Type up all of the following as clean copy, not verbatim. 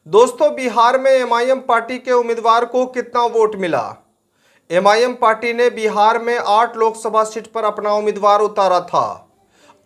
दोस्तों, बिहार में MIM party के उम्मीदवार को कितना वोट मिला। एमआईएम पार्टी ने बिहार में 8 लोकसभा सीट पर अपना उम्मीदवार उतारा था।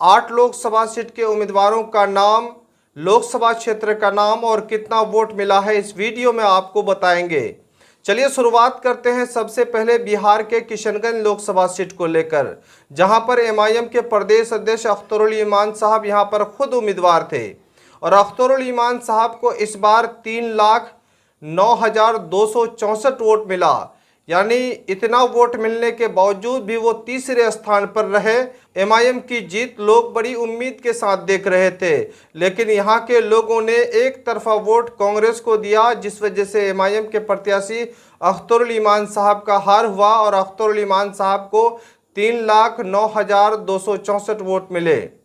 8 लोकसभा सीट के उम्मीदवारों का नाम, लोकसभा क्षेत्र का नाम और कितना वोट मिला है इस वीडियो में आपको बताएंगे। चलिए शुरुआत करते हैं सबसे पहले बिहार के किशनगंज लोकसभा सीट को लेकर, जहां पर एमआईएम के प्रदेश अध्यक्ष अख्तरुल ईमान साहब यहां पर खुद उम्मीदवार थे और अख्तरुल ईमान साहब को इस बार 3,09,264 वोट मिला। यानी इतना वोट मिलने के बावजूद भी वो तीसरे स्थान पर रहे। एमआईएम की जीत लोग बड़ी उम्मीद के साथ देख रहे थे, लेकिन यहाँ के लोगों ने एक तरफा वोट कांग्रेस को दिया, जिस वजह से एमआईएम के प्रत्याशी अख्तरुल ईमान साहब का हार हुआ और अख्तरुल ईमान साहब को 3,09,264 वोट मिले।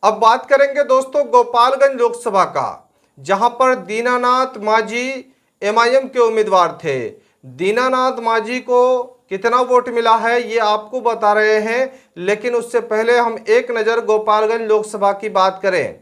अब बात करेंगे दोस्तों गोपालगंज लोकसभा का, जहां पर दीनानाथ मांझी एमआईएम के उम्मीदवार थे। दीनानाथ मांझी को कितना वोट मिला है ये आपको बता रहे हैं, लेकिन उससे पहले हम एक नज़र गोपालगंज लोकसभा की बात करें।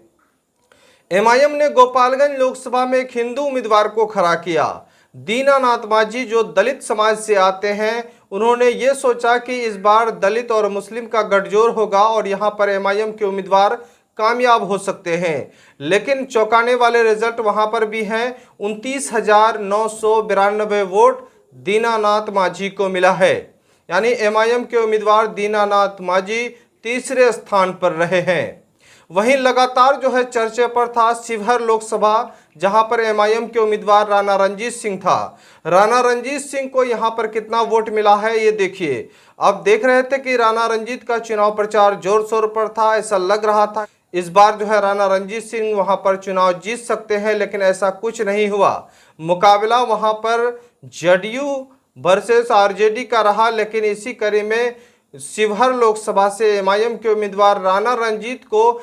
एमआईएम ने गोपालगंज लोकसभा में एक हिंदू उम्मीदवार को खड़ा किया। दीनानाथ मांझी जो दलित समाज से आते हैं, उन्होंने ये सोचा कि इस बार दलित और मुस्लिम का गठजोड़ होगा और यहाँ पर एमआईएम के उम्मीदवार कामयाब हो सकते हैं। लेकिन चौंकाने वाले रिजल्ट वहाँ पर भी हैं। 29,992 वोट दीनानाथ मांझी को मिला है। यानी एमआईएम के उम्मीदवार दीनानाथ मांझी तीसरे स्थान पर रहे हैं। वहीं लगातार जो है चर्चे पर था शिवहर लोकसभा, जहां पर एमआईएम के उम्मीदवार राणा रणजीत सिंह था। राणा रणजीत सिंह को यहां पर कितना वोट मिला है ये देखिए। अब देख रहे थे कि राणा रणजीत का चुनाव प्रचार जोर शोर पर था, ऐसा लग रहा था इस बार जो है राणा रणजीत सिंह वहां पर चुनाव जीत सकते हैं, लेकिन ऐसा कुछ नहीं हुआ। मुकाबला वहां पर जेडीयू वर्सेस आरजेडी का रहा, लेकिन इसी कड़ी में शिवहर लोकसभा से एमआईएम के उम्मीदवार राणा रणजीत को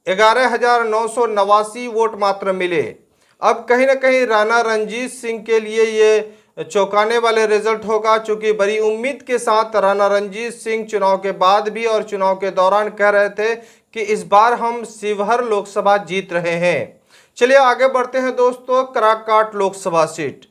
11,989 वोट मात्र मिले। अब कहीं ना कहीं राणा रणजीत सिंह के लिए ये चौंकाने वाले रिजल्ट होगा, चूंकि बड़ी उम्मीद के साथ राणा रणजीत सिंह चुनाव के बाद भी और चुनाव के दौरान कह रहे थे कि इस बार हम शिवहर लोकसभा जीत रहे हैं। चलिए आगे बढ़ते हैं दोस्तों काराकाट लोकसभा सीट।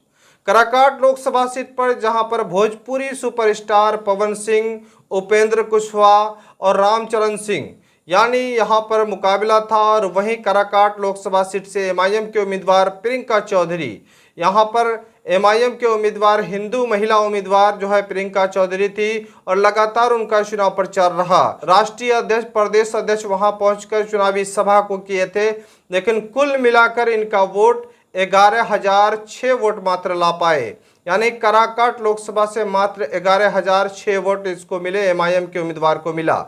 काराकाट लोकसभा सीट पर जहां पर भोजपुरी सुपरस्टार पवन सिंह, उपेंद्र कुशवाहा और रामचरण सिंह यानी यहां पर मुकाबला था। और वहीं काराकाट लोकसभा सीट से एमआईएम के उम्मीदवार प्रियंका चौधरी, यहां पर एमआईएम के उम्मीदवार हिंदू महिला उम्मीदवार जो है प्रियंका चौधरी थी और लगातार उनका चुनाव प्रचार रहा। राष्ट्रीय अध्यक्ष, प्रदेश अध्यक्ष वहां पहुंचकर चुनावी सभा को किए थे, लेकिन कुल मिलाकर इनका वोट 11,006 वोट मात्र ला पाए। यानी काराकाट लोकसभा से मात्र 11,006 वोट इसको मिले, एमआईएम के उम्मीदवार को मिला।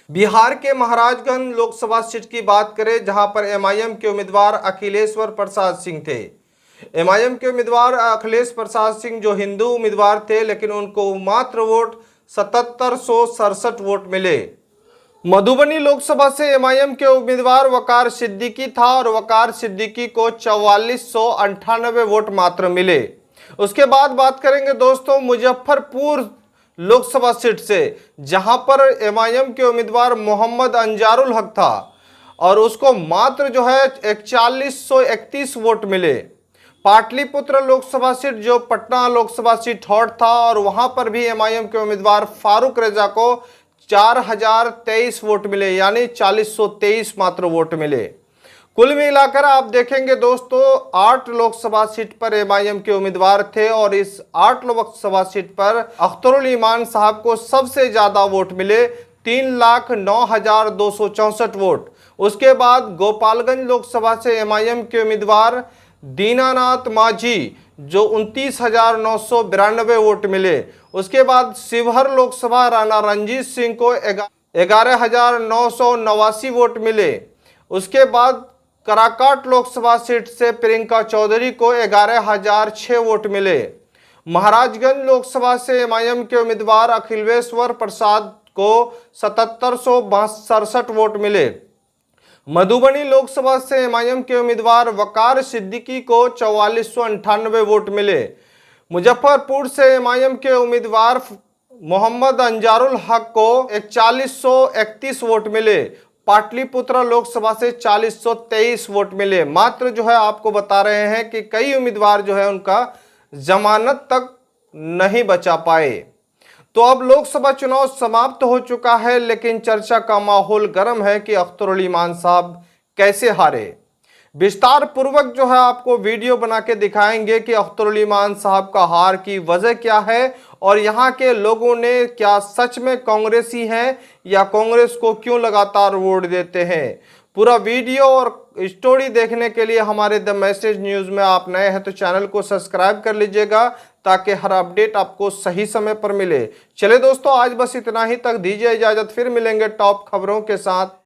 बिहार के महाराजगंज लोकसभा सीट की बात करें, जहां पर एमआईएम के उम्मीदवार अखिलेश्वर प्रसाद सिंह थे। एमआईएम के उम्मीदवार अखिलेश प्रसाद सिंह जो हिंदू उम्मीदवार थे, लेकिन उनको मात्र वोट 7,767 वोट मिले। मधुबनी लोकसभा से एमआईएम के उम्मीदवार वकार सिद्दीकी था और वकार सिद्दीकी को 4498 वोट मात्र मिले। उसके बाद बात करेंगे दोस्तों मुजफ्फरपुर लोकसभा सीट से, जहां पर एमआईएम के उम्मीदवार मोहम्मद अंजारुल हक था और उसको मात्र जो है 4131 वोट मिले। पाटलिपुत्र लोकसभा सीट जो पटना लोकसभा सीट हॉट था और वहां पर भी एमआईएम के उम्मीदवार फारूक रेजा को 4,023 वोट मिले, यानी 4,023 मात्र वोट मिले। कुल मिलाकर आप देखेंगे दोस्तों 8 लोकसभा सीट पर एमआईएम के उम्मीदवार थे और इस 8 लोकसभा सीट पर अख्तरुल ईमान साहब को सबसे ज्यादा वोट मिले, 3,09,264 वोट। उसके बाद गोपालगंज लोकसभा से एमआईएम के उम्मीदवार दीनानाथ मांझी जो 29,992 वोट मिले। उसके बाद शिवहर लोकसभा राणा रणजीत सिंह को 11,989 वोट मिले। उसके बाद काराकाट लोकसभा सीट से प्रियंका चौधरी को 11,006 वोट मिले। महाराजगंज लोकसभा से एमआईएम के उम्मीदवार अखिलेश्वर प्रसाद को 7,767 वोट मिले। मधुबनी लोकसभा से एमआईएम के उम्मीदवार वकार सिद्दीकी को 4498 वोट मिले। मुजफ्फरपुर से एमआईएम के उम्मीदवार मोहम्मद अंजारुल हक को 4131 वोट मिले। पाटलिपुत्रा लोकसभा से 4023 वोट मिले। मात्र जो है आपको बता रहे हैं कि कई उम्मीदवार जो है उनका जमानत तक नहीं बचा पाए। तो अब लोकसभा चुनाव समाप्त हो चुका है, लेकिन चर्चा का माहौल गर्म है कि अख्तरुल ईमान साहब कैसे हारे। विस्तार पूर्वक जो है आपको वीडियो बना के दिखाएंगे कि अख्तरुल ईमान साहब का हार की वजह क्या है और यहाँ के लोगों ने क्या सच में कांग्रेसी हैं या कांग्रेस को क्यों लगातार वोट देते हैं। पूरा वीडियो और स्टोरी देखने के लिए हमारे द मैसेज न्यूज़ में आप नए हैं तो चैनल को सब्सक्राइब कर लीजिएगा ताकि हर अपडेट आपको सही समय पर मिले। चले दोस्तों, आज बस इतना ही तक, दीजिए इजाजत, फिर मिलेंगे टॉप खबरों के साथ।